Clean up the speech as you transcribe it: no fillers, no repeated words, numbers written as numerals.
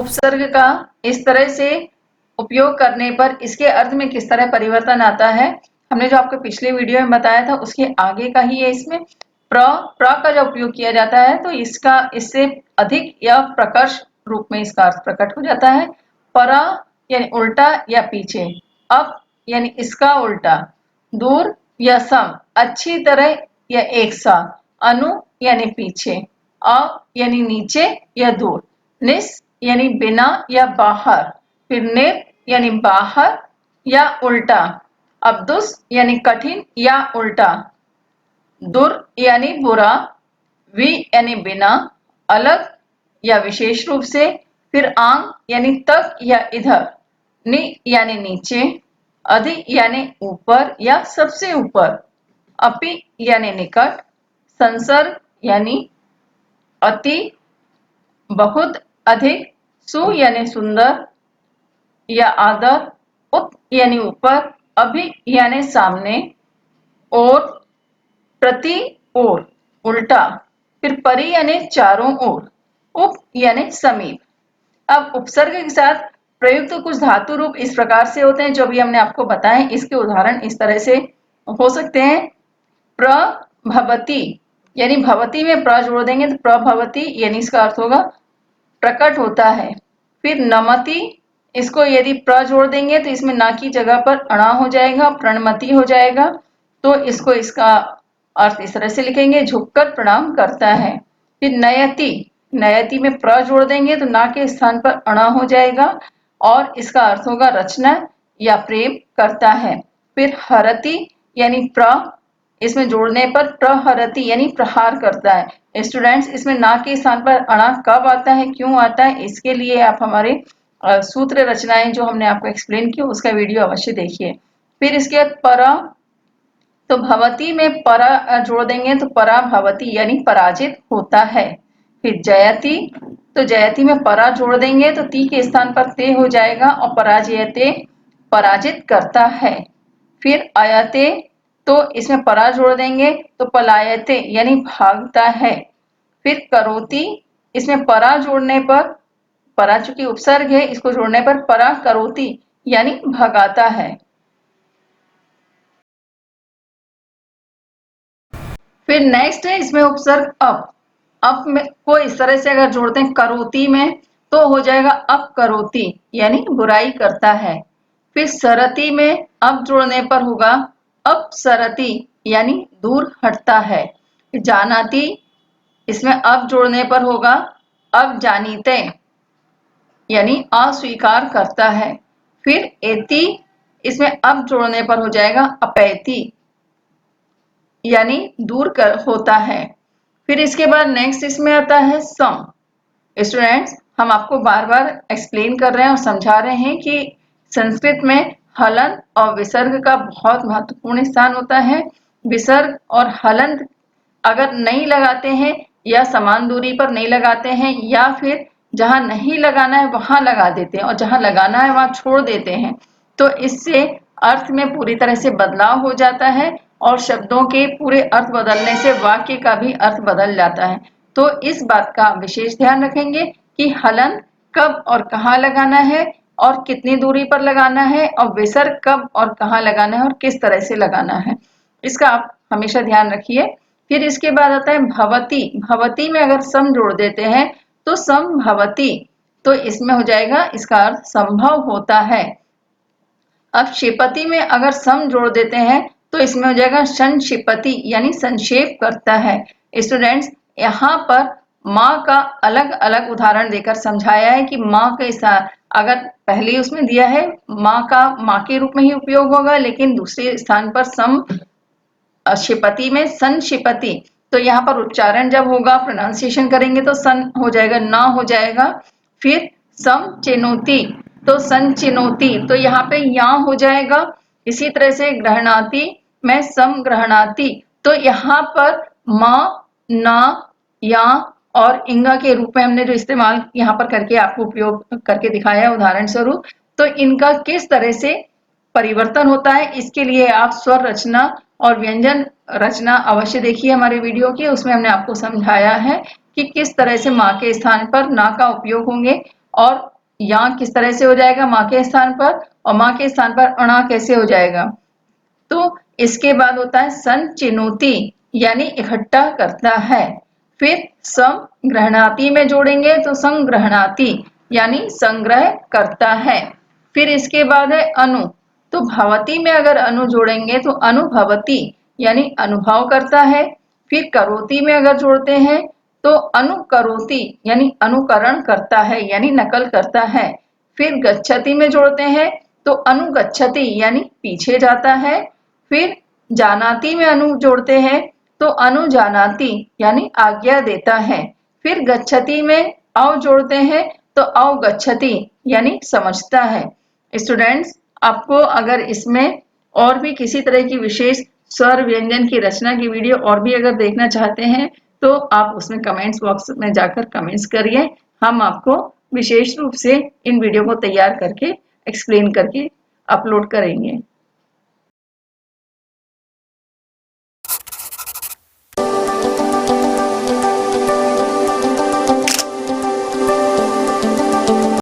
उपसर्ग का इस तरह से उपयोग करने पर इसके अर्थ में किस तरह परिवर्तन आता है, हमने जो आपको पिछले वीडियो में बताया था उसके आगे का ही है। इसमें प्र का जब उपयोग किया जाता है तो इसका इससे अधिक या प्रकर्ष रूप में इसका अर्थ प्रकट हो जाता है। पर यानी उल्टा या पीछे, अप यानी इसका उल्टा, दूर या सम, अच्छी तरह या एक साथ, अनु यानी पीछे, अ यानी नीचे या दूर, निस यानी बिना या बाहर, फिर नेप यानी बाहर या उल्टा, अब्दुस यानी कठिन या उल्टा, दुर यानी बुरा, वि यानी बिना, अलग या विशेष रूप से, फिर आंग यानी तक या इधर, नि यानी नीचे, अधि यानी ऊपर या सबसे ऊपर, अपि यानी निकट, संसर्ग यानी अति, बहुत अधिक, सु यानी सुंदर या आदर, उत यानी ऊपर, अभि यानी सामने, और, प्रति ओर, उल्टा, फिर परि यानी चारों ओर, उप यानी समीप। अब उपसर्ग के साथ प्रयुक्त कुछ धातु रूप इस प्रकार से होते हैं जो भी हमने आपको बताए। इसके उदाहरण इस तरह से हो सकते हैं। प्रभवती यानी भवती में प्र जोड़ देंगे तो प्रभवती यानी इसका अर्थ होगा प्रकट होता है। फिर नमति, इसको यदि प्र जोड़ देंगे तो इसमें ना की जगह पर अणा हो जाएगा, प्रणमति हो जाएगा। तो इसको इसका अर्थ इस तरह से लिखेंगे, झुककर प्रणाम करता है। फिर नयति, नयति में प्र जोड़ देंगे तो ना के स्थान पर अणा हो जाएगा और इसका अर्थ होगा रचना या प्रेम करता है। फिर हरति यानी प्र, इसमें जोड़ने पर प्रहरति यानी प्रहार करता है। स्टूडेंट्स, इसमें ना के स्थान पर अणा कब आता है, क्यों आता है, इसके लिए आप हमारे सूत्र रचनाएं जो हमने आपको एक्सप्लेन की उसका वीडियो अवश्य देखिए। फिर इसके बाद परा, तो भवती में परा जोड़ देंगे तो परा भवती यानी पराजित होता है। फिर जयति, तो जयति में परा जोड़ देंगे तो ती के स्थान पर ते हो जाएगा और पराजयते पराजित करता है। फिर अयते, तो इसमें परा जोड़ देंगे तो पलायते यानी भागता है। फिर करोति, इसमें परा जोड़ने पर, परा चूंकि उपसर्ग है इसको जोड़ने पर परा करोति यानी भगाता है। फिर नेक्स्ट है इसमें उपसर्ग अप में को इस तरह से अगर जोड़ते हैं करोति में तो हो जाएगा अप करोति यानी बुराई करता है। फिर सरति में अप जोड़ने पर होगा अप सरति यानी दूर हटता है। जानाति, इसमें अप जोड़ने पर होगा अब जानीते यानी अस्वीकार करता है। फिर एति, इसमें अप जोड़ने पर हो जाएगा अपैति यानी दूर कर होता है। फिर इसके बाद नेक्स्ट इसमें आता है सम। स्टूडेंट्स, हम आपको बार बार एक्सप्लेन कर रहे हैं और समझा रहे हैं कि संस्कृत में हलंत और विसर्ग का बहुत महत्वपूर्ण स्थान होता है। विसर्ग और हलंत अगर नहीं लगाते हैं या समान दूरी पर नहीं लगाते हैं या फिर जहां नहीं लगाना है वहां लगा देते हैं और जहां लगाना है वहां छोड़ देते हैं तो इससे अर्थ में पूरी तरह से बदलाव हो जाता है और शब्दों के पूरे अर्थ बदलने से वाक्य का भी अर्थ बदल जाता है। तो इस बात का विशेष ध्यान रखेंगे कि हलंत कब और कहाँ लगाना है और कितनी दूरी पर लगाना है और विसर्ग कब और कहाँ लगाना है और किस तरह से लगाना है, इसका आप हमेशा ध्यान रखिए। फिर इसके बाद आता है भवती। भवती में अगर सम जोड़ देते हैं तो संभवती, तो इसमें हो जाएगा इसका अर्थ संभव होता है। अब शिपति में अगर सम जोड़ देते हैं तो इसमें हो जाएगा संक्षिपति यानी संक्षेप करता है। स्टूडेंट्स, यहाँ पर माँ का अलग अलग उदाहरण देकर समझाया है कि माँ के साथ अगर पहले उसमें दिया है माँ का माँ के रूप में ही उपयोग होगा लेकिन दूसरे स्थान पर सम शिपति में संशिपति, तो यहाँ पर उच्चारण जब होगा प्रोनाउंसिएशन करेंगे तो सन हो जाएगा, ना हो जाएगा। फिर सम चिनोती, तो संचिनोती, तो यहाँ पे या हो जाएगा। इसी तरह से ग्रहणाती में सम ग्रहणाती, तो यहाँ पर माँ, ना, या और इंगा के रूप में हमने जो इस्तेमाल यहाँ पर करके आपको उपयोग करके दिखाया है उदाहरण स्वरूप, तो इनका किस तरह से परिवर्तन होता है इसके लिए आप स्वर रचना और व्यंजन रचना अवश्य देखिए हमारे वीडियो की। उसमें हमने आपको समझाया है कि किस तरह से माँ के स्थान पर ना का उपयोग होंगे और या किस तरह से हो जाएगा माँ के स्थान पर, और माँ के स्थान पर अणा कैसे हो जाएगा। तो इसके बाद होता है संचिनोति यानी इकट्ठा करता है। फिर संग्रहणाति में जोड़ेंगे तो संग्रहणाति यानी संग्रह करता है। फिर इसके बाद है अनु, तो भवती में अगर अनु जोड़ेंगे तो अनुभवती यानी अनुभव करता है। फिर करोति में अगर जोड़ते हैं तो अनुकरोति यानी अनुकरण करता है यानी नकल करता है। फिर गच्छति में जोड़ते हैं तो अनुगच्छति यानी पीछे जाता है। फिर जानाति में अनु जोड़ते हैं तो अनुजानाति यानी आज्ञा देता है। फिर गच्छति में अव जोड़ते हैं तो अवगच्छति यानी समझता है। स्टूडेंट्स, आपको अगर इसमें और भी किसी तरह की विशेष स्वर व्यंजन की रचना की वीडियो और भी अगर देखना चाहते हैं तो आप उसमें कमेंट्स बॉक्स में जाकर कमेंट्स करिए। हम आपको विशेष रूप से इन वीडियो को तैयार करके एक्सप्लेन करके अपलोड करेंगे।